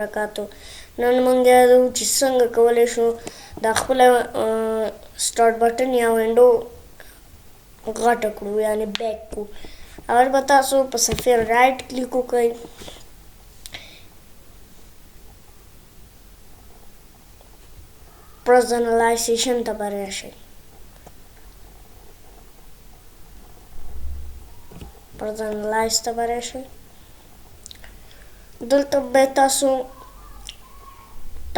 وبرکاتو. نن موږ یادو چې څنګه کولی شو دا خپله سټارټ بټن یا وینډو غټه کړو یعنې بیک کړو. اول به تاسو په صفحې رایټ کلیک وکړئ، پرسنلایزیشن ته به راشئ. پرسنلایز ته به راشئ. دلته به تاسو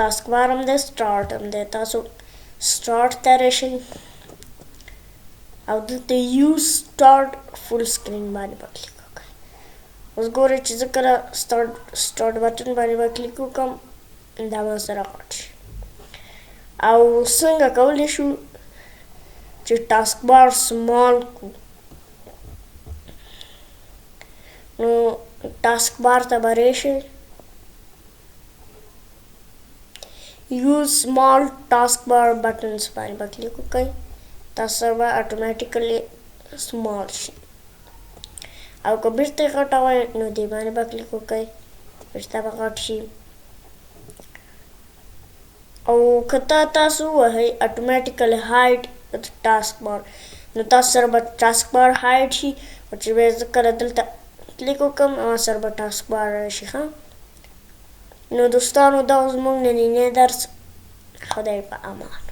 taskbar هم دی، سټارټ هم دی. تاسو سټارټ ته راشئ او دلته یوز سټارټ فول سکرین باندې به کلیک وکړئ. اوس ګورئ چې زه کله سټارټ بټن باندې به کلیک وکړم دا به سره غټ شي. او څنګه کولی شو چې taskbar سمال کړو. نو taskbar ته به راشئ، یوز سمال taskbar buttons باندې به کلیک وکړئ، تاسو به اتوماتیکلی سمال شي. او که بیرته یې غټوئ نو دې باندې به کلیک وکړئ، بیرته به غټ شي. او که تاسو ووهئ اتوماتیکلی هایډ taskbar نو تاسو سره به taskbar هایډ شي. او چې بیا زه کله دلته کلیک وکړم ما سره به taskbar راشي. ښه نو دوستانو دا زموږ نننی درس. خدای په امان.